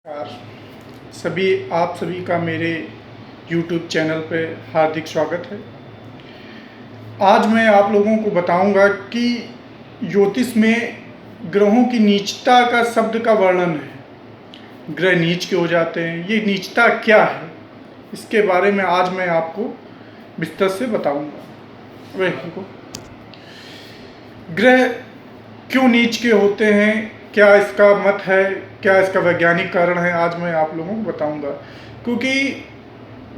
नमस्कार। आप सभी का मेरे YouTube चैनल पे हार्दिक स्वागत है। आज मैं आप लोगों को बताऊंगा कि ज्योतिष में ग्रहों की नीचता का शब्द का वर्णन है। ग्रह नीच के हो जाते हैं, ये नीचता क्या है, इसके बारे में आज मैं आपको विस्तार से बताऊंगा। वह देखो, ग्रह क्यों नीच के होते हैं, क्या इसका मत है, क्या इसका वैज्ञानिक कारण है, आज मैं आप लोगों को बताऊंगा। क्योंकि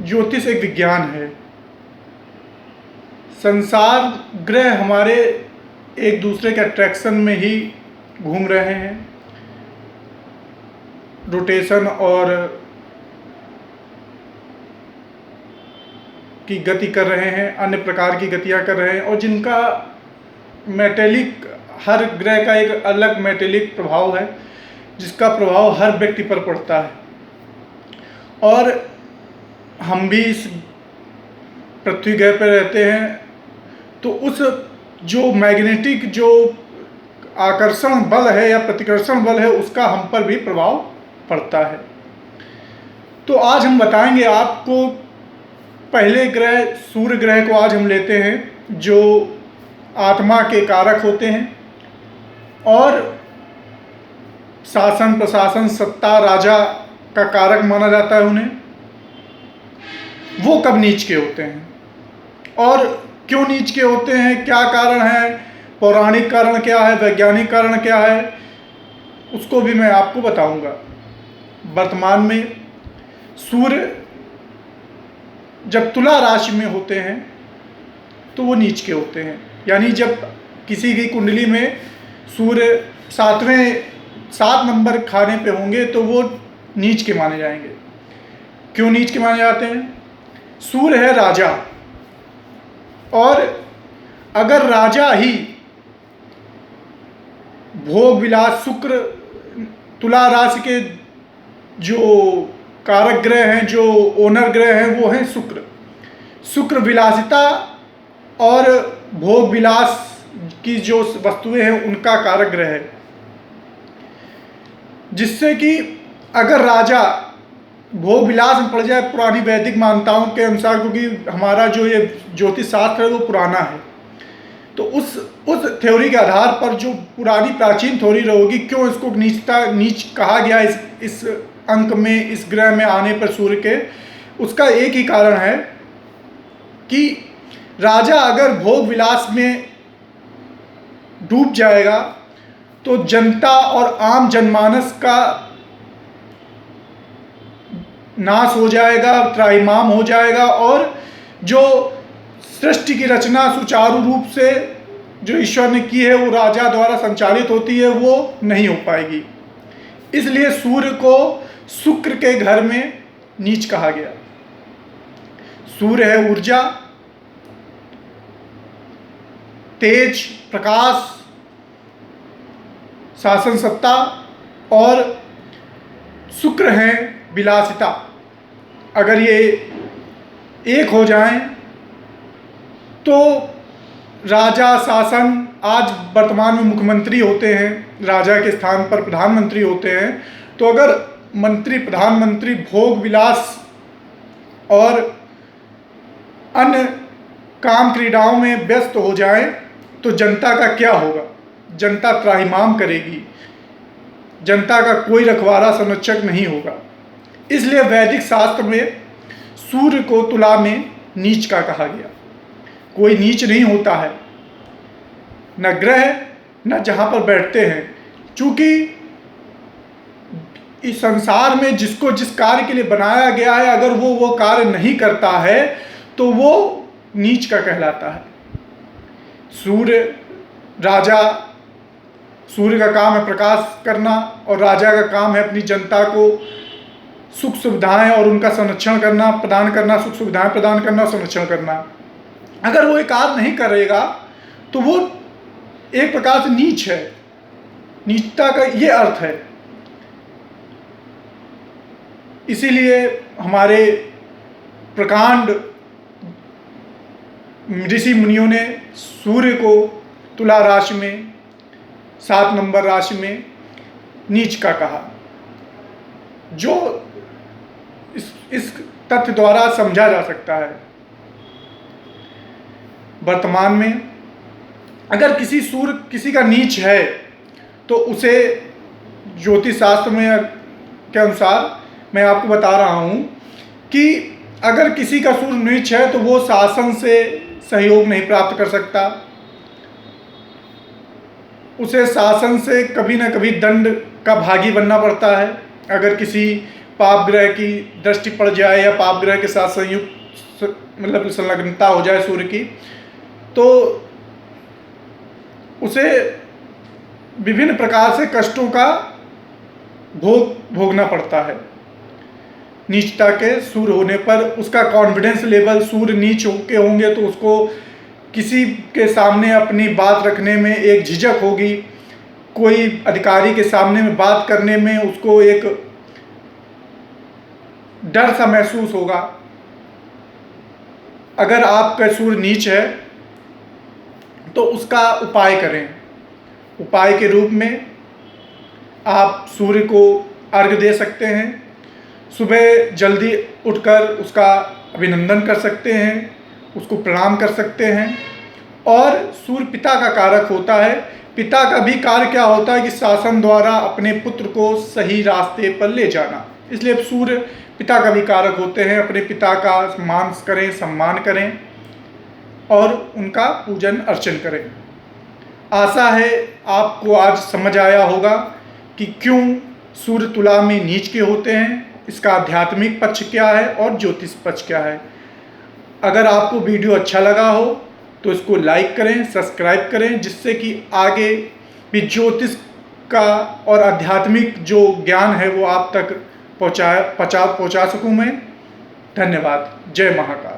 ज्योतिष एक विज्ञान है। संसार ग्रह हमारे एक दूसरे के अट्रैक्शन में ही घूम रहे हैं, रोटेशन और की गति कर रहे हैं, अन्य प्रकार की गतियां कर रहे हैं, और जिनका मेटेलिक, हर ग्रह का एक अलग मेटेलिक प्रभाव है, जिसका प्रभाव हर व्यक्ति पर पड़ता है। और हम भी इस पृथ्वी ग्रह पर रहते हैं, तो उस जो मैग्नेटिक जो आकर्षण बल है या प्रतिकर्षण बल है, उसका हम पर भी प्रभाव पड़ता है। तो आज हम बताएंगे आपको, पहले ग्रह सूर्य ग्रह को आज हम लेते हैं, जो आत्मा के कारक होते हैं और शासन प्रशासन सत्ता राजा का कारक माना जाता है उन्हें। वो कब नीच के होते हैं और क्यों नीच के होते हैं, क्या कारण है, पौराणिक कारण क्या है, वैज्ञानिक कारण क्या है, उसको भी मैं आपको बताऊंगा। वर्तमान में सूर्य जब तुला राशि में होते हैं तो वो नीच के होते हैं। यानी जब किसी की कुंडली में सूर्य 7 नंबर खाने पे होंगे तो वो नीच के माने जाएंगे। क्यों नीच के माने जाते हैं? सूर्य है राजा, और अगर राजा ही भोग विलास, शुक्र तुला राशि के जो कारक ग्रह हैं, जो ओनर ग्रह हैं, वो हैं शुक्र विलासिता और भोग विलास की जो वस्तुएं हैं उनका कारक ग्रह है। जिससे कि अगर राजा भोग विलास में पड़ जाए, पुरानी वैदिक मान्यताओं के अनुसार, क्योंकि हमारा जो ये ज्योतिष शास्त्र है वो पुराना है, तो उस थ्योरी के आधार पर जो पुरानी प्राचीन थ्योरी रहेगी, क्यों इसको नीच कहा गया इस अंक में, इस ग्रह में आने पर सूर्य के, उसका एक ही कारण है कि राजा अगर भोग विलास में डूब जाएगा तो जनता और आम जनमानस का नाश हो जाएगा, त्राहिमाम हो जाएगा, और जो सृष्टि की रचना सुचारू रूप से जो ईश्वर ने की है, वो राजा द्वारा संचालित होती है, वो नहीं हो पाएगी। इसलिए सूर्य को शुक्र के घर में नीच कहा गया। सूर्य है ऊर्जा, तेज, प्रकाश, शासन सत्ता, और शुक्र है विलासिता। अगर ये एक हो जाएं तो राजा शासन, आज वर्तमान में मुख्यमंत्री होते हैं, राजा के स्थान पर प्रधानमंत्री होते हैं, तो अगर मंत्री प्रधानमंत्री भोग विलास और अन्य काम क्रीडाओं में व्यस्त हो जाएं तो जनता का क्या होगा? जनता त्राहिमाम करेगी, जनता का कोई रखवाला संरक्षक नहीं होगा। इसलिए वैदिक शास्त्र में सूर्य को तुला में नीच का कहा गया। कोई नीच नहीं होता है, न ग्रह न जहाँ पर बैठते हैं, चूँकि इस संसार में जिसको जिस कार्य के लिए बनाया गया है, अगर वो कार्य नहीं करता है तो वो नीच का कहलाता है। सूर्य राजा, सूर्य का काम है प्रकाश करना, और राजा का काम है अपनी जनता को सुख सुविधाएं और उनका संरक्षण करना, प्रदान करना, सुख सुविधाएं प्रदान करना, संरक्षण करना। अगर वो एक कार्य नहीं करेगा तो वो एक प्रकार से नीच है। नीचता का ये अर्थ है। इसीलिए हमारे प्रकांड ऋषि मुनियों ने सूर्य को तुला राशि में 7 नंबर राशि में नीच का कहा। जो इस तथ्य द्वारा समझा जा सकता है। वर्तमान में अगर सूर्य किसी का नीच है तो उसे ज्योतिष शास्त्र में के अनुसार मैं आपको बता रहा हूँ कि अगर किसी का सूर्य नीच है तो वो शासन से सहयोग नहीं प्राप्त कर सकता, उसे शासन से कभी ना कभी दंड का भागी बनना पड़ता है। अगर किसी पाप ग्रह की दृष्टि पड़ जाए या पाप ग्रह के साथ संयुक्त मतलब संलग्नता हो जाए सूर्य की, तो उसे विभिन्न प्रकार से कष्टों का भोगना पड़ता है। नीचता के सूर्य होने पर उसका कॉन्फिडेंस लेवल, सूर्य नीच के होंगे तो उसको किसी के सामने अपनी बात रखने में एक झिझक होगी, कोई अधिकारी के सामने में बात करने में उसको एक डर सा महसूस होगा। अगर आपका सूर्य नीच है तो उसका उपाय करें। उपाय के रूप में आप सूर्य को अर्घ्य दे सकते हैं, सुबह जल्दी उठकर उसका अभिनंदन कर सकते हैं, उसको प्रणाम कर सकते हैं। और सूर्य पिता का कारक होता है। पिता का भी कार्य क्या होता है कि शासन द्वारा अपने पुत्र को सही रास्ते पर ले जाना, इसलिए सूर्य पिता का भी कारक होते हैं। अपने पिता का मान करें, सम्मान करें और उनका पूजन अर्चन करें। आशा है आपको आज समझ आया होगा कि क्यों सूर्य तुला में नीच के होते हैं, इसका आध्यात्मिक पक्ष क्या है और ज्योतिष पक्ष क्या है। अगर आपको वीडियो अच्छा लगा हो तो इसको लाइक करें, सब्सक्राइब करें, जिससे कि आगे भी ज्योतिष का और आध्यात्मिक जो ज्ञान है वो आप तक पहुंचा सकूं मैं। धन्यवाद। जय महाकाल।